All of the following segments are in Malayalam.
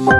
ഹായ്,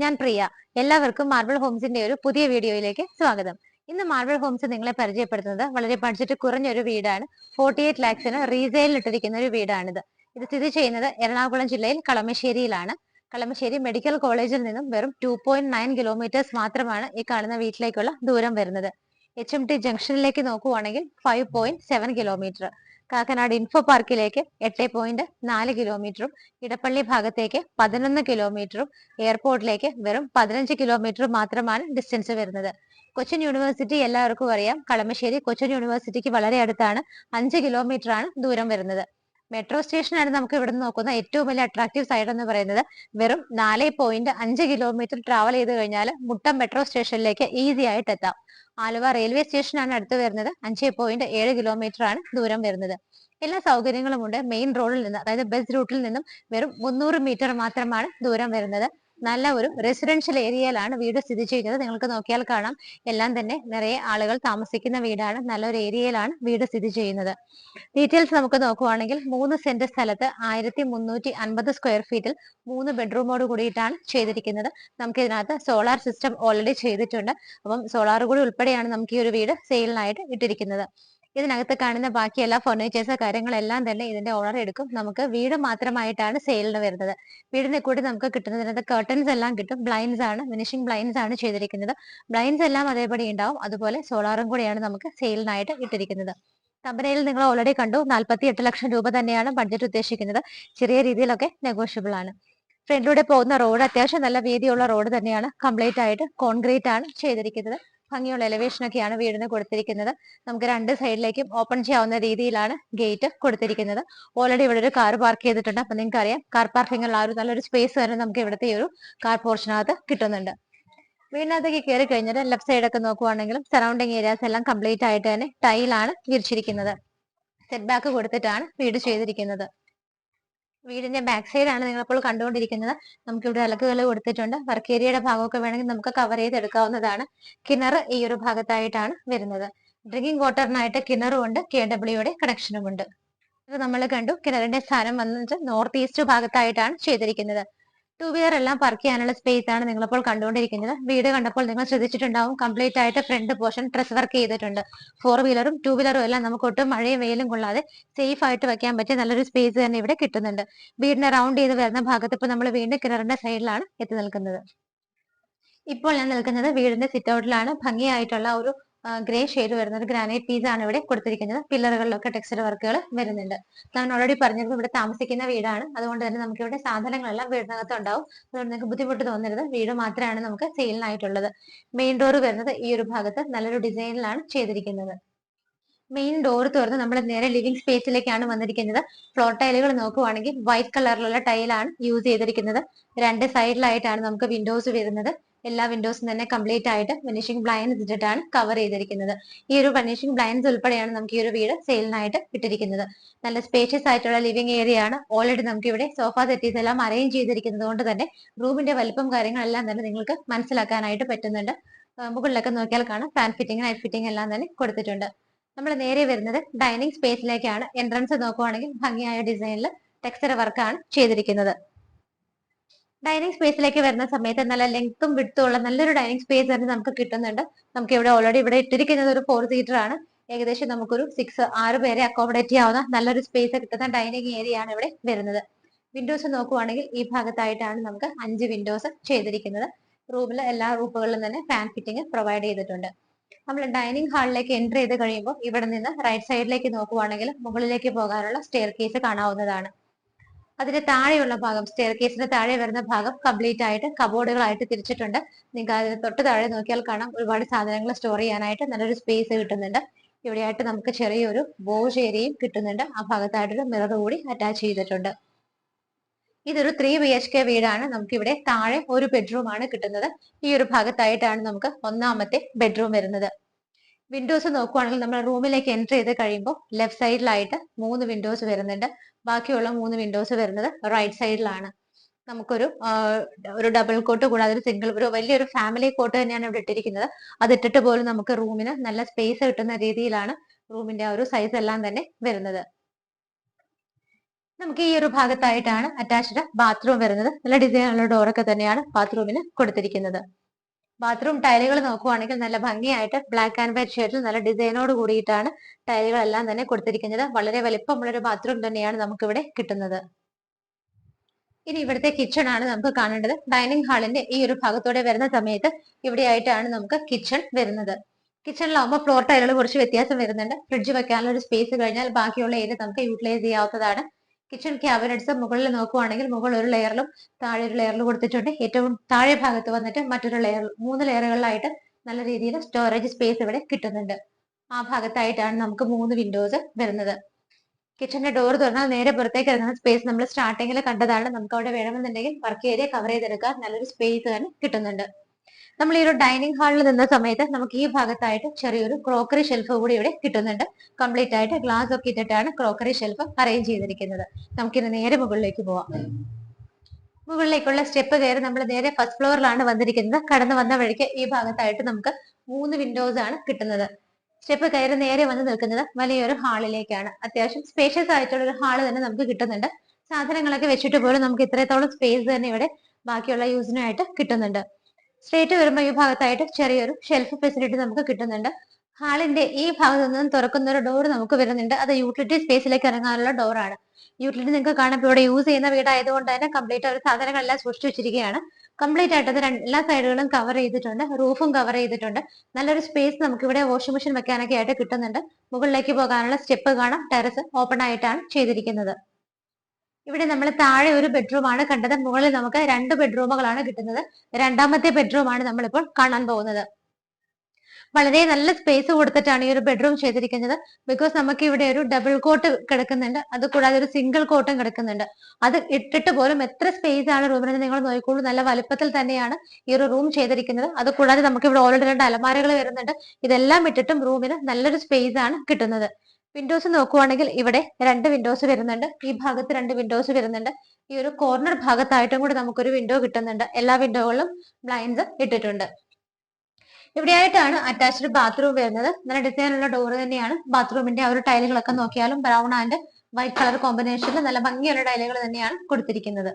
ഞാൻ പ്രിയ. എല്ലാവർക്കും മാർബിൾ ഹോംസിന്റെ ഒരു പുതിയ വീഡിയോയിലേക്ക് സ്വാഗതം. ഇന്ന് മാർബിൾ ഹോംസ് നിങ്ങളെ പരിചയപ്പെടുത്തുന്നത് വളരെ ബഡ്ജറ്റ് കുറഞ്ഞൊരു വീടാണ്. 48 ലാക്സിന് റീസെയിലിൽ ഇട്ടിരിക്കുന്ന ഒരു വീടാണിത്. ഇത് സ്ഥിതി ചെയ്യുന്നത് എറണാകുളം ജില്ലയിൽ കളമശ്ശേരിയിലാണ്. കളമശ്ശേരി മെഡിക്കൽ കോളേജിൽ നിന്നും വെറും 2.9 കിലോമീറ്റേഴ്സ് മാത്രമാണ് ഈ കാണുന്ന വീട്ടിലേക്കുള്ള ദൂരം വരുന്നത്. HMT ജംഗ്ഷനിലേക്ക് നോക്കുവാണെങ്കിൽ 5.7 കിലോമീറ്റർ, കാക്കനാട് ഇൻഫോ പാർക്കിലേക്ക് 8.4 കിലോമീറ്ററും, ഇടപ്പള്ളി ഭാഗത്തേക്ക് 11 കിലോമീറ്ററും, എയർപോർട്ടിലേക്ക് വെറും 15 കിലോമീറ്റർ മാത്രമാണ് ഡിസ്റ്റൻസ് വരുന്നത്. കൊച്ചിൻ യൂണിവേഴ്സിറ്റി എല്ലാവർക്കും അറിയാം. കളമശ്ശേരി കൊച്ചിൻ യൂണിവേഴ്സിറ്റിക്ക് വളരെ അടുത്താണ്. 5 കിലോമീറ്റർ ആണ് ദൂരം വരുന്നത്. മെട്രോ സ്റ്റേഷനാണ് നമുക്ക് ഇവിടെ നിന്ന് നോക്കുന്ന ഏറ്റവും വലിയ അട്രാക്റ്റീവ് സൈഡ് എന്ന് പറയുന്നത്. വെറും 4.5 കിലോമീറ്റർ ട്രാവൽ ചെയ്ത് കഴിഞ്ഞാൽ മുട്ടം മെട്രോ സ്റ്റേഷനിലേക്ക് ഈസി ആയിട്ട് എത്താം. ആലുവ റെയിൽവേ സ്റ്റേഷനാണ് അടുത്ത് വരുന്നത്. 5.7 കിലോമീറ്റർ ആണ് ദൂരം വരുന്നത്. എല്ലാ സൗകര്യങ്ങളും ഉണ്ട്. മെയിൻ റോഡിൽ നിന്ന്, അതായത് ബസ് റൂട്ടിൽ നിന്നും വെറും 300 മീറ്റർ മാത്രമാണ് ദൂരം വരുന്നത്. നല്ല ഒരു റെസിഡൻഷ്യൽ ഏരിയയിലാണ് വീട് സ്ഥിതി ചെയ്യുന്നത്. നിങ്ങൾക്ക് നോക്കിയാൽ കാണാം, എല്ലാം തന്നെ നിറയെ ആളുകൾ താമസിക്കുന്ന വീടാണ്. നല്ലൊരു ഏരിയയിലാണ് വീട് സ്ഥിതി ചെയ്യുന്നത്. ഡീറ്റെയിൽസ് നമുക്ക് നോക്കുവാണെങ്കിൽ 3 സെന്റ് സ്ഥലത്ത് 1350 സ്ക്വയർ ഫീറ്റിൽ 3 ബെഡ്റൂമോട് കൂടിയിട്ടാണ് ചെയ്തിരിക്കുന്നത്. നമുക്ക് ഇതിനകത്ത് സോളാർ സിസ്റ്റം ഓൾറെഡി ചെയ്തിട്ടുണ്ട്. അപ്പം സോളാർ കൂടി ഉൾപ്പെടെയാണ് നമുക്ക് ഈ ഒരു വീട് സെയിലിനായിട്ട് ഇട്ടിരിക്കുന്നത്. ഇതിനകത്ത് കാണുന്ന ബാക്കി എല്ലാ ഫർണിച്ചേഴ്സ് കാര്യങ്ങളെല്ലാം തന്നെ ഇതിന്റെ ഓണർ എടുക്കും. നമുക്ക് വീട് മാത്രമായിട്ടാണ് സെയിലിന് വരുന്നത്. വീടിനെ കൂടി നമുക്ക് കിട്ടുന്നതിനകത്ത് കർട്ടൻസ് എല്ലാം കിട്ടും. ബ്ലൈൻഡ്സ് ആണ്, ഫിനിഷിംഗ് ബ്ലൈൻഡ്സ് ആണ് ചെയ്തിരിക്കുന്നത്. ബ്ലൈൻഡ്സ് എല്ലാം അതേപടി ഉണ്ടാവും. അതുപോലെ സോളാറും കൂടിയാണ് നമുക്ക് സെയിലിനായിട്ട് ഇട്ടിരിക്കുന്നത്. കമ്പനിയിൽ നിങ്ങൾ ഓൾറെഡി കണ്ടു, 48 ലക്ഷം രൂപ തന്നെയാണ് ബഡ്ജറ്റ് ഉദ്ദേശിക്കുന്നത്. ചെറിയ രീതിയിലൊക്കെ നെഗോഷ്യബിൾ ആണ്. ഫ്രണ്ടിലൂടെ പോകുന്ന റോഡ് അത്യാവശ്യം നല്ല വീതിയുള്ള റോഡ് തന്നെയാണ്. കംപ്ലീറ്റ് ആയിട്ട് കോൺക്രീറ്റ് ആണ് ചെയ്തിരിക്കുന്നത്. ഭംഗിയുള്ള എലിവേഷൻ ഒക്കെയാണ് വീടിന് കൊടുത്തിരിക്കുന്നത്. നമുക്ക് രണ്ട് സൈഡിലേക്കും ഓപ്പൺ ചെയ്യാവുന്ന രീതിയിലാണ് ഗേറ്റ് കൊടുത്തിരിക്കുന്നത്. ഓൾറെഡി ഇവിടെ ഒരു കാർ പാർക്ക് ചെയ്തിട്ടുണ്ട്. അപ്പൊ നിങ്ങൾക്ക് അറിയാം, കാർ പാർക്കിംഗുള്ള ആ ഒരു നല്ലൊരു സ്പേസ് തന്നെ നമുക്ക് ഇവിടുത്തെ ഈ ഒരു കാർ പോർഷനകത്ത് കിട്ടുന്നുണ്ട്. വീടിനകത്തേക്ക് കയറി കഴിഞ്ഞാൽ ലെഫ്റ്റ് സൈഡ് ഒക്കെ നോക്കുവാണെങ്കിലും സറൗണ്ടിങ് ഏരിയാസ് എല്ലാം കംപ്ലീറ്റ് ആയിട്ട് തന്നെ ടൈലാണ് വിരിച്ചിരിക്കുന്നത്. സെറ്റ് ബാക്ക് കൊടുത്തിട്ടാണ് വീട് ചെയ്തിരിക്കുന്നത്. വീടിന്റെ ബാക്ക് സൈഡ് ആണ് നിങ്ങളിപ്പോൾ കണ്ടുകൊണ്ടിരിക്കുന്നത്. നമുക്ക് ഇവിടെ അലക്കുകൾ കൊടുത്തിട്ടുണ്ട്. വർക്ക് ഏരിയയുടെ ഭാഗമൊക്കെ വേണമെങ്കിൽ നമുക്ക് കവർ ചെയ്തെടുക്കാവുന്നതാണ്. കിണർ ഈ ഒരു ഭാഗത്തായിട്ടാണ് വരുന്നത്. ഡ്രിങ്കിങ് വാട്ടറിനായിട്ട് കിണറും ഉണ്ട്, KWയുടെ കണക്ഷനും ഉണ്ട്. നമ്മൾ കണ്ടു, കിണറിന്റെ സ്ഥാനം വന്നിട്ട് നോർത്ത് ഈസ്റ്റ് ഭാഗത്തായിട്ടാണ് ചെയ്തിരിക്കുന്നത്. 2 വീലർ എല്ലാം പാർക്ക് ചെയ്യാനുള്ള സ്പേസ് ആണ് നിങ്ങളിപ്പോൾ കണ്ടുകൊണ്ടിരിക്കുന്നത്. വീട് കണ്ടപ്പോൾ നിങ്ങൾ ശ്രദ്ധിച്ചിട്ടുണ്ടാവും, കംപ്ലീറ്റ് ആയിട്ട് ഫ്രണ്ട് പോർഷൻ ഡ്രസ് വർക്ക് ചെയ്തിട്ടുണ്ട്. 4 വീലറും 2 വീലറും എല്ലാം നമുക്ക് ഒട്ടും മഴയും വെയിലും കൊള്ളാതെ സേഫ് ആയിട്ട് വെക്കാൻ പറ്റിയ നല്ലൊരു സ്പേസ് തന്നെ ഇവിടെ കിട്ടുന്നുണ്ട്. വീടിനെ റൗണ്ട് ചെയ്ത് വരുന്ന ഭാഗത്ത് ഇപ്പോൾ നമ്മൾ വീണ്ടും കിണറിന്റെ സൈഡിലാണ് എത്തി നിൽക്കുന്നത്. ഇപ്പോൾ ഞാൻ നിൽക്കുന്നത് വീടിന്റെ സിറ്റ് ഔട്ടിലാണ്. ഭംഗിയായിട്ടുള്ള ഒരു ഗ്രേ ഷെയ്ഡ് വരുന്ന ഒരു ഗ്രാനൈറ്റ് പീസ് ആണ് ഇവിടെ കൊടുത്തിരിക്കുന്നത്. പില്ലറുകളിലൊക്കെ ടെക്സ്റ്റൈൽ വർക്കുകൾ വരുന്നുണ്ട്. ഞാൻ ഓൾറെഡി പറഞ്ഞിരുന്നു, ഇവിടെ താമസിക്കുന്ന വീടാണ്. അതുകൊണ്ട് തന്നെ നമുക്ക് ഇവിടെ സാധനങ്ങളെല്ലാം വീടിനകത്ത് ഉണ്ടാവും. അതുകൊണ്ട് നിങ്ങൾക്ക് ബുദ്ധിമുട്ട് തോന്നരുത്. വീട് മാത്രമാണ് നമുക്ക് സെയിലിനായിട്ടുള്ളത്. മെയിൻ ഡോർ വരുന്നത് ഈ ഒരു ഭാഗത്ത് നല്ലൊരു ഡിസൈനിലാണ് ചെയ്തിരിക്കുന്നത്. മെയിൻ ഡോർ തുറന്ന് നമ്മൾ നേരെ ലിവിംഗ് സ്പേസിലേക്കാണ് വന്നിരിക്കുന്നത്. ഫ്ലോർ ടൈലുകൾ നോക്കുവാണെങ്കിൽ വൈറ്റ് കളറിലുള്ള ടൈലാണ് യൂസ് ചെയ്തിരിക്കുന്നത്. രണ്ട് സൈഡിലായിട്ടാണ് നമുക്ക് വിൻഡോസ് വരുന്നത്. എല്ലാ വിൻഡോസും തന്നെ കംപ്ലീറ്റ് ആയിട്ട് ഫിനിഷിംഗ് ബ്ലൈൻഡ്സ് ഇട്ടിട്ടാണ് കവർ ചെയ്തിരിക്കുന്നത്. ഈ ഒരു ഫിനിഷിംഗ് ബ്ലൈൻഡ്സ് ഉൾപ്പെടെയാണ് നമുക്ക് ഈ ഒരു വീട് സെയിലിനായിട്ട് ഇട്ടിരിക്കുന്നത്. നല്ല സ്പേഷ്യസ് ആയിട്ടുള്ള ലിവിംഗ് ഏരിയ ആണ്. ഓൾറെഡി നമുക്ക് ഇവിടെ സോഫ സെറ്റീസ് എല്ലാം അറേഞ്ച് ചെയ്തിരിക്കുന്നത് കൊണ്ട് തന്നെ റൂമിന്റെ വലിപ്പം കാര്യങ്ങളെല്ലാം തന്നെ നിങ്ങൾക്ക് മനസ്സിലാക്കാനായിട്ട് പറ്റുന്നുണ്ട്. മുകളിലൊക്കെ നോക്കിയാൽ കാണാം, ഫാൻ ഫിറ്റിംഗ്, നൈറ്റ് ഫിറ്റിംഗ് എല്ലാം തന്നെ കൊടുത്തിട്ടുണ്ട്. നമ്മൾ നേരെ വരുന്നത് ഡൈനിങ് സ്പേസിലേക്കാണ്. എൻട്രൻസ് നോക്കുവാണെങ്കിൽ ഭംഗിയായ ഡിസൈനിൽ ടെക്സ്ചർ വർക്കാണ് ചെയ്തിരിക്കുന്നത്. ഡൈനിങ് സ്പേസിലേക്ക് വരുന്ന സമയത്ത് നല്ല ലെങ്ത്തും വിഡ്ത്തും ഉള്ള നല്ലൊരു ഡൈനിങ് സ്പേസ് തന്നെ നമുക്ക് കിട്ടുന്നുണ്ട്. നമുക്ക് ഇവിടെ ഓൾറെഡി ഇവിടെ ഇട്ടിരിക്കുന്നത് ഒരു 4 സീറ്റർ ആണ്. ഏകദേശം നമുക്കൊരു 6 പേരെ അക്കോമഡേറ്റ് ചെയ്യാവുന്ന നല്ലൊരു സ്പേസ് കിട്ടുന്ന ഡൈനിങ് ഏരിയ ആണ് ഇവിടെ വരുന്നത്. വിൻഡോസ് നോക്കുവാണെങ്കിൽ ഈ ഭാഗത്തായിട്ടാണ് നമുക്ക് 5 വിൻഡോസ് ചെയ്തിരിക്കുന്നത്. റൂമിൽ എല്ലാ റൂഫുകളിലും തന്നെ ഫാൻ ഫിറ്റിംഗ് പ്രൊവൈഡ് ചെയ്തിട്ടുണ്ട്. നമ്മൾ ഡൈനിങ് ഹാളിലേക്ക് എൻ്റർ ചെയ്ത് കഴിയുമ്പോൾ ഇവിടെ നിന്ന് റൈറ്റ് സൈഡിലേക്ക് നോക്കുവാണെങ്കിൽ മുകളിലേക്ക് പോകാനുള്ള സ്റ്റെയർ കേസ് കാണാവുന്നതാണ്. അതിന്റെ താഴെയുള്ള ഭാഗം, സ്റ്റെയർ കേസിന്റെ താഴെ വരുന്ന ഭാഗം കംപ്ലീറ്റ് ആയിട്ട് കബോർഡുകളായിട്ട് തിരിച്ചിട്ടുണ്ട്. നിങ്ങൾക്ക് അതിന് തൊട്ട് താഴെ നോക്കിയാൽ കാണാം, ഒരുപാട് സാധനങ്ങൾ സ്റ്റോർ ചെയ്യാനായിട്ട് നല്ലൊരു സ്പേസ് കിട്ടുന്നുണ്ട്. ഇവിടെയായിട്ട് നമുക്ക് ചെറിയൊരു വാഷ് ഏരിയയും കിട്ടുന്നുണ്ട്. ആ ഭാഗത്തായിട്ടൊരു മിറർ കൂടി അറ്റാച്ച് ചെയ്തിട്ടുണ്ട്. ഇതൊരു 3 BHK വീടാണ്. നമുക്ക് ഇവിടെ താഴെ ഒരു ബെഡ്റൂം ആണ് കിട്ടുന്നത്. ഈ ഒരു ഭാഗത്തായിട്ടാണ് നമുക്ക് ഒന്നാമത്തെ ബെഡ്റൂം വരുന്നത്. വിൻഡോസ് നോക്കുവാണെങ്കിൽ നമ്മൾ റൂമിലേക്ക് എൻ്റർ ചെയ്ത് കഴിയുമ്പോൾ ലെഫ്റ്റ് സൈഡിലായിട്ട് 3 വിൻഡോസ് വരുന്നുണ്ട്. ബാക്കിയുള്ള 3 വിൻഡോസ് വരുന്നത് റൈറ്റ് സൈഡിലാണ്. നമുക്കൊരു ഒരു ഡബിൾ കോട്ട് കൂടാതെ ഒരു സിംഗിൾ ഒരു വലിയൊരു ഫാമിലി കോട്ട് തന്നെയാണ് ഇവിടെ ഇട്ടിരിക്കുന്നത്. അത് ഇട്ടിട്ട് പോലും നമുക്ക് റൂമിന് നല്ല സ്പേസ് കിട്ടുന്ന രീതിയിലാണ് റൂമിന്റെ ആ ഒരു സൈസ് എല്ലാം തന്നെ വരുന്നത്. നമുക്ക് ഈ ഒരു ഭാഗത്തായിട്ടാണ് അറ്റാച്ച്ഡ് ബാത്റൂം വരുന്നത്. നല്ല ഡിസൈനുള്ള ഡോറൊക്കെ തന്നെയാണ് ബാത്റൂമിന് കൊടുത്തിരിക്കുന്നത്. ബാത്റൂം ടൈലുകൾ നോക്കുവാണെങ്കിൽ നല്ല ഭംഗിയായിട്ട് ബ്ലാക്ക് ആൻഡ് വൈറ്റ് ഷെയ്ഡിൽ നല്ല ഡിസൈനോട് കൂടിയിട്ടാണ് ടൈലുകളെല്ലാം തന്നെ കൊടുത്തിരിക്കുന്നത്. വളരെ വലിപ്പമുള്ള ഒരു ബാത്റൂം തന്നെയാണ് നമുക്ക് ഇവിടെ കിട്ടുന്നത്. ഇനി ഇവിടുത്തെ കിച്ചൺ ആണ് നമുക്ക് കാണേണ്ടത്. ഡൈനിങ് ഹാളിന്റെ ഈ ഒരു ഭാഗത്തോടെ വരുന്ന സമയത്ത് ഇവിടെയായിട്ടാണ് നമുക്ക് കിച്ചൺ വരുന്നത്. കിച്ചണിലാവുമ്പോൾ ഫ്ലോർ ടൈലുകൾ കുറച്ച് വ്യത്യാസം വരുന്നുണ്ട്. ഫ്രിഡ്ജ് വെക്കാനുള്ള ഒരു സ്പേസ് കഴിഞ്ഞാൽ ബാക്കിയുള്ള ഏരിയ നമുക്ക് യൂട്ടിലൈസ് ചെയ്യാവുന്നതാണ്. കിച്ചൺ ക്യാബിനറ്റ്സ് മുകളിൽ നോക്കുവാണെങ്കിൽ മുകളിൽ ഒരു ലെയറിലും താഴെ ഒരു ലെയറിൽ കൊടുത്തിട്ടുണ്ട്. ഏറ്റവും താഴെ ഭാഗത്ത് വന്നിട്ട് മറ്റൊരു ലെയർ 3 ലെയറുകളിലായിട്ട് നല്ല രീതിയിൽ സ്റ്റോറേജ് സ്പേസ് ഇവിടെ കിട്ടുന്നുണ്ട്. ആ ഭാഗത്തായിട്ടാണ് നമുക്ക് 3 വിൻഡോസ് വരുന്നത്. കിച്ചന്റെ ഡോർ തുറന്നാൽ നേരെ പുറത്തേക്ക് ഇറങ്ങുന്ന സ്പേസ് നമ്മൾ സ്റ്റാർട്ടിങ്ങിൽ കണ്ടതാണ്. നമുക്ക് അവിടെ വേണമെന്നുണ്ടെങ്കിൽ വർക്ക് ഏരിയ കവർ ചെയ്തെടുക്കാൻ നല്ലൊരു സ്പേസ് തന്നെ കിട്ടുന്നുണ്ട്. നമ്മൾ ഈ ഒരു ഡൈനിങ് ഹാളിൽ നിന്ന സമയത്ത് നമുക്ക് ഈ ഭാഗത്തായിട്ട് ചെറിയൊരു ക്രോക്കറി ഷെൽഫ് കൂടി ഇവിടെ കിട്ടുന്നുണ്ട്. കംപ്ലീറ്റ് ആയിട്ട് ഗ്ലാസ് ഒക്കെ ഇട്ടിട്ടാണ് ക്രോക്കറി ഷെൽഫ് അറേഞ്ച് ചെയ്തിരിക്കുന്നത്. നമുക്കിത് നേരെ മുകളിലേക്ക് പോവാം. മുകളിലേക്കുള്ള സ്റ്റെപ്പ് കയറി നമ്മൾ നേരെ ഫസ്റ്റ് ഫ്ലോറിലാണ് വന്നിരിക്കുന്നത്. കടന്നു വന്ന വഴിക്ക് ഈ ഭാഗത്തായിട്ട് നമുക്ക് 3 വിൻഡോസ് ആണ് കിട്ടുന്നത്. സ്റ്റെപ്പ് കയറി നേരെ വന്ന് നിൽക്കുന്നത് വലിയൊരു ഹാളിലേക്കാണ്. അത്യാവശ്യം സ്പേഷ്യസ് ആയിട്ടുള്ള ഒരു ഹാള് തന്നെ നമുക്ക് കിട്ടുന്നുണ്ട്. സാധനങ്ങളൊക്കെ വെച്ചിട്ട് പോലും നമുക്ക് ഇത്രത്തോളം സ്പേസ് തന്നെ ഇവിടെ ബാക്കിയുള്ള യൂസിനായിട്ട് കിട്ടുന്നുണ്ട്. സ്ട്രേറ്റ് വരുമ്പോൾ ഈ ഭാഗത്തായിട്ട് ചെറിയൊരു ഷെൽഫ് ഫെസിലിറ്റി നമുക്ക് കിട്ടുന്നുണ്ട്. ഹാളിന്റെ ഈ ഭാഗത്തു നിന്നും തുറക്കുന്ന ഒരു ഡോർ നമുക്ക് വരുന്നുണ്ട്. അത് യൂട്ടിലിറ്റി സ്പേസിലേക്ക് ഇറങ്ങാനുള്ള ഡോറാണ്. യൂട്ടിലിറ്റി നിങ്ങൾക്ക് കാണാൻ ഇവിടെ യൂസ് ചെയ്യുന്ന വീടായതുകൊണ്ട് തന്നെ കംപ്ലീറ്റ് ഒരു സാധനങ്ങളെല്ലാം സൂക്ഷിച്ചു വെച്ചിരിക്കുകയാണ്. കംപ്ലീറ്റ് ആയിട്ട് അത് എല്ലാ സൈഡുകളും കവർ ചെയ്തിട്ടുണ്ട്. റൂഫും കവർ ചെയ്തിട്ടുണ്ട്. നല്ലൊരു സ്പേസ് നമുക്ക് ഇവിടെ വാഷിംഗ് മെഷീൻ വെക്കാനൊക്കെ ആയിട്ട് കിട്ടുന്നുണ്ട്. മുകളിലേക്ക് പോകാനുള്ള സ്റ്റെപ്പ് കാണാം. ടെറസ് ഓപ്പൺ ആയിട്ടാണ് ചെയ്തിരിക്കുന്നത്. ഇവിടെ നമ്മൾ താഴെ ഒരു ബെഡ്റൂം ആണ് കണ്ടത്. മുകളിൽ നമുക്ക് 2 ബെഡ്റൂമുകളാണ് കിട്ടുന്നത്. രണ്ടാമത്തെ ബെഡ്റൂം ആണ് നമ്മളിപ്പോൾ കാണാൻ പോകുന്നത്. വളരെ നല്ല സ്പേസ് കൊടുത്തിട്ടാണ് ഈ ഒരു ബെഡ്റൂം ചെയ്തിരിക്കുന്നത്. ബിക്കോസ് നമുക്ക് ഇവിടെ ഒരു ഡബിൾ കോട്ട് കിടക്കുന്നുണ്ട്. അത് കൂടാതെ ഒരു സിംഗിൾ കോട്ടും കിടക്കുന്നുണ്ട്. അത് ഇട്ടിട്ട് പോലും എത്ര സ്പേസ് ആണ് റൂമിന് നിങ്ങൾ നോക്കിക്കോളൂ. നല്ല വലുപ്പത്തിൽ തന്നെയാണ് ഈ ഒരു റൂം ചെയ്തിരിക്കുന്നത്. അത് കൂടാതെ നമുക്ക് ഇവിടെ ഓൾറെഡി 2 അലമാരകൾ വരുന്നുണ്ട്. ഇതെല്ലാം ഇട്ടിട്ടും റൂമിന് നല്ലൊരു സ്പേസ് ആണ് കിട്ടുന്നത്. വിൻഡോസ് നോക്കുവാണെങ്കിൽ ഇവിടെ 2 വിൻഡോസ് വരുന്നുണ്ട്. ഈ ഭാഗത്ത് 2 വിൻഡോസ് വരുന്നുണ്ട്. ഈ ഒരു കോർണർ ഭാഗത്തായിട്ടും കൂടി നമുക്കൊരു വിൻഡോ കിട്ടുന്നുണ്ട്. എല്ലാ വിൻഡോകളിലും ബ്ലൈൻഡ്സ് ഇട്ടിട്ടുണ്ട്. ഇവിടെയായിട്ടാണ് അറ്റാച്ച്ഡ് ബാത്റൂം വരുന്നത്. നല്ല ഡിസൈനുള്ള ഡോർ തന്നെയാണ്. ബാത്റൂമിന്റെ ആ ഒരു ടൈലുകളൊക്കെ നോക്കിയാലും ബ്രൗൺ ആൻഡ് വൈറ്റ് കളർ കോമ്പിനേഷനിൽ നല്ല ഭംഗിയുള്ള ടൈലുകൾ തന്നെയാണ് കൊടുത്തിരിക്കുന്നത്.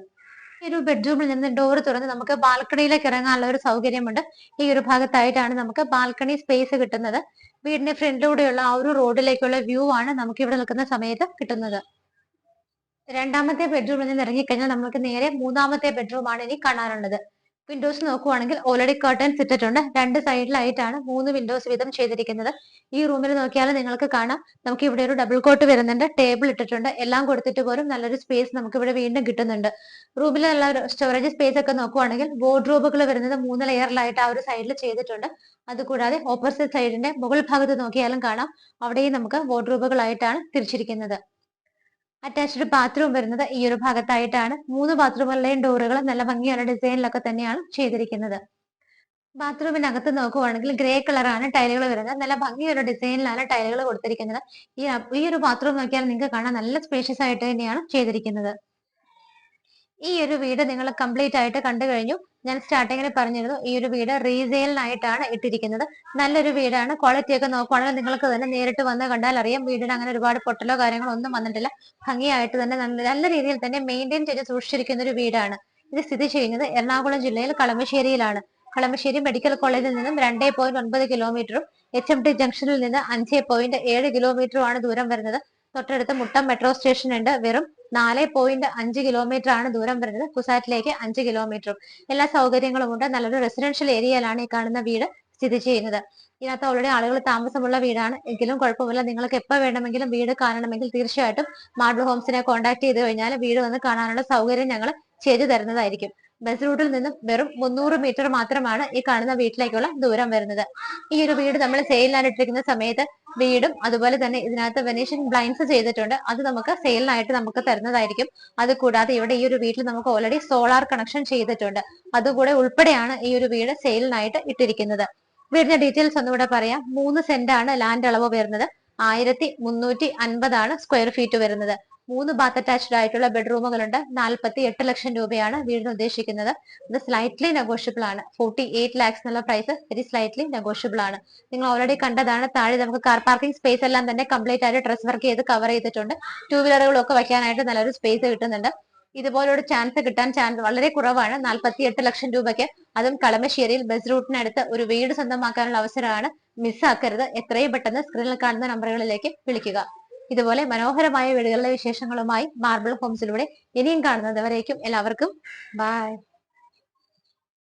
ഈ ഒരു ബെഡ്റൂമിൽ നിന്ന് ഡോർ തുറന്ന് നമുക്ക് ബാൽക്കണിയിലേക്ക് ഇറങ്ങാനുള്ള ഒരു സൗകര്യമുണ്ട്. ഈ ഒരു ഭാഗത്തായിട്ടാണ് നമുക്ക് ബാൽക്കണി സ്പേസ് കിട്ടുന്നത്. വീടിന്റെ ഫ്രണ്ടിലൂടെയുള്ള ആ ഒരു റോഡിലേക്കുള്ള വ്യൂ ആണ് നമുക്ക് ഇവിടെ നിൽക്കുന്ന സമയത്ത് കിട്ടുന്നത്. രണ്ടാമത്തെ ബെഡ്റൂമിൽ നിന്ന് ഇറങ്ങിക്കഴിഞ്ഞാൽ നമുക്ക് നേരെ മൂന്നാമത്തെ ബെഡ്റൂം ആണ് ഇനി കാണാനുള്ളത്. വിൻഡോസ് നോക്കുവാണെങ്കിൽ ഓൾറെഡി കർട്ടൻസ് ഇട്ടിട്ടുണ്ട്. 2 സൈഡിലായിട്ടാണ് 3 വിൻഡോസ് വീതം ചെയ്തിരിക്കുന്നത്. ഈ റൂമിൽ നോക്കിയാൽ നിങ്ങൾക്ക് കാണാം നമുക്ക് ഇവിടെ ഒരു ഡബിൾ കോട്ട് വരുന്നുണ്ട്. ടേബിൾ ഇട്ടിട്ടുണ്ട്. എല്ലാം കൊടുത്തിട്ട് പോലും നല്ലൊരു സ്പേസ് നമുക്ക് ഇവിടെ വീണ്ടും കിട്ടുന്നുണ്ട്. റൂമിലുള്ള സ്റ്റോറേജ് സ്പേസ് ഒക്കെ നോക്കുവാണെങ്കിൽ വാർഡ്രോബുകൾ വരുന്നത് 3 ലെയറിലായിട്ട് ആ ഒരു സൈഡിൽ ചെയ്തിട്ടുണ്ട്. അതുകൂടാതെ ഓപ്പോസിറ്റ് സൈഡിന്റെ മുകൾ ഭാഗത്ത് നോക്കിയാലും കാണാം അവിടെയും നമുക്ക് വാർഡ്രോബുകളായിട്ടാണ് തിരിച്ചിരിക്കുന്നത്. അറ്റാച്ച്ഡ് ബാത്റൂം വരുന്നത് ഈ ഒരു ഭാഗത്തായിട്ടാണ്. 3 ബാത്റൂമുകളിലെയും ഡോറുകൾ നല്ല ഭംഗിയുള്ള ഡിസൈനിലൊക്കെ തന്നെയാണ് ചെയ്തിരിക്കുന്നത്. ബാത്റൂമിനകത്ത് നോക്കുവാണെങ്കിൽ ഗ്രേ കളറാണ് ടൈലുകൾ വരുന്നത്. നല്ല ഭംഗിയുള്ള ഡിസൈനിലാണ് ടൈലുകൾ കൊടുത്തിരിക്കുന്നത്. ഈ ഒരു ബാത്റൂം നോക്കിയാൽ നിങ്ങൾക്ക് കാണാൻ നല്ല സ്പേഷ്യസ് ആയിട്ട് തന്നെയാണ് ചെയ്തിരിക്കുന്നത്. ഈ ഒരു വീട് നിങ്ങൾ കംപ്ലീറ്റ് ആയിട്ട് കണ്ടു കഴിഞ്ഞു. ഞാൻ സ്റ്റാർട്ടിങ്ങിൽ പറഞ്ഞിരുന്നു ഈ ഒരു വീട് റീസെയിലിനായിട്ടാണ് ഇട്ടിരിക്കുന്നത്. നല്ലൊരു വീടാണ്. ക്വാളിറ്റി ഒക്കെ നോക്കുവാണെങ്കിൽ നിങ്ങൾക്ക് തന്നെ നേരിട്ട് വന്ന് കണ്ടാൽ അറിയാം. വീടിന് അങ്ങനെ ഒരുപാട് പൊട്ടലോ കാര്യങ്ങളോ ഒന്നും വന്നിട്ടില്ല. ഭംഗിയായിട്ട് തന്നെ നല്ല രീതിയിൽ തന്നെ മെയിൻറ്റെയിൻ ചെയ്ത് സൂക്ഷിച്ചിരിക്കുന്ന ഒരു വീടാണ്. ഇത് സ്ഥിതി ചെയ്യുന്നത് എറണാകുളം ജില്ലയിൽ കളമശ്ശേരിയിലാണ്. കളമശ്ശേരി മെഡിക്കൽ കോളേജിൽ നിന്നും 2.9 കിലോമീറ്ററും HMT ജംഗ്ഷനിൽ നിന്ന് 5.7 കിലോമീറ്ററുമാണ് ദൂരം വരുന്നത്. തൊട്ടടുത്ത് മുട്ടം മെട്രോ സ്റ്റേഷൻ ഉണ്ട്. വെറും 4.5 കിലോമീറ്റർ ആണ് ദൂരം വരുന്നത്. കുസാറ്റിലേക്ക് 5 കിലോമീറ്ററും. എല്ലാ സൗകര്യങ്ങളും ഉണ്ട്. നല്ലൊരു റെസിഡൻഷ്യൽ ഏരിയയിലാണ് ഈ കാണുന്ന വീട് സ്ഥിതി ചെയ്യുന്നത്. ഇതിനകത്ത് ഓൾറെഡി ആളുകൾ താമസമുള്ള വീടാണ്. എങ്കിലും കുഴപ്പമില്ല. നിങ്ങൾക്ക് എപ്പോൾ വേണമെങ്കിലും വീട് കാണണമെങ്കിൽ തീർച്ചയായിട്ടും മാർബിൾ ഹോംസിനെ കോൺടാക്ട് ചെയ്ത് കഴിഞ്ഞാൽ വീട് വന്ന് കാണാനുള്ള സൗകര്യം ഞങ്ങൾ ചെയ്തു തരുന്നതായിരിക്കും. ബസ് റൂട്ടിൽ നിന്നും വെറും 300 മീറ്റർ മാത്രമാണ് ഈ കാണുന്ന വീട്ടിലേക്കുള്ള ദൂരം വരുന്നത്. ഈ ഒരു വീട് നമ്മൾ സെയിലിനായിട്ടിരിക്കുന്ന സമയത്ത് വീടും അതുപോലെ തന്നെ ഇതിനകത്ത് വെനീഷ്യൻ ബ്ലൈൻഡ്സ് ചെയ്തിട്ടുണ്ട്. അത് നമുക്ക് സെയിലിനായിട്ട് നമുക്ക് തരുന്നതായിരിക്കും. അത് കൂടാതെ ഇവിടെ ഈ ഒരു വീട്ടിൽ നമുക്ക് ഓൾറെഡി സോളാർ കണക്ഷൻ ചെയ്തിട്ടുണ്ട്. അതുകൂടെ ഉൾപ്പെടെയാണ് ഈ ഒരു വീട് സെയിലിനായിട്ട് ഇട്ടിരിക്കുന്നത്. വീടിന്റെ ഡീറ്റെയിൽസ് ഒന്നുകൂടെ പറയാം. 3 സെന്റ് ആണ് ലാൻഡ് അളവ് വരുന്നത്. 1350 ആണ് സ്ക്വയർ ഫീറ്റ് വരുന്നത്. 3 ബാത്ത് അറ്റാച്ച്ഡ് ആയിട്ടുള്ള ബെഡ്റൂമുകളുണ്ട്. 48 ലക്ഷം രൂപയാണ് വീടിന് ഉദ്ദേശിക്കുന്നത്. ഇത് സ്ലൈറ്റ്ലി നെഗോഷ്യബിൾ ആണ്. 48 ലാക്സ് എന്നുള്ള പ്രൈസ് വെരി സ്ലൈറ്റ്ലി നെഗോഷ്യബിൾ ആണ്. നിങ്ങൾ ഓൾറെഡി കണ്ടതാണ്. താഴെ നമുക്ക് കാർ പാർക്കിംഗ് സ്പേസ് എല്ലാം തന്നെ കംപ്ലീറ്റ് ആയിട്ട് ഡ്രസ് വർക്ക് ചെയ്ത് കവർ ചെയ്തിട്ടുണ്ട്. ടൂ വീലറുകളൊക്കെ വെക്കാനായിട്ട് നല്ലൊരു സ്പേസ് കിട്ടുന്നുണ്ട്. ഇതുപോലൊരു ചാൻസ് കിട്ടാൻ ചാൻസ് വളരെ കുറവാണ്. 48 ലക്ഷം രൂപയ്ക്ക്, അതും കളമശ്ശേരിയിൽ ബസ് റൂട്ടിനടുത്ത് ഒരു വീട് സ്വന്തമാക്കാനുള്ള അവസരമാണ്. മിസ്സാക്കരുത്. എത്രയും പെട്ടെന്ന് സ്ക്രീനിൽ കാണുന്ന നമ്പറുകളിലേക്ക് വിളിക്കുക. ഇതുപോലെ മനോഹരമായ വീടുകളുടെ വിശേഷങ്ങളുമായി മാർബിൾ ഹോംസിലൂടെ ഇനിയും കാണുന്നത് വരേക്കും എല്ലാവർക്കും ബൈ.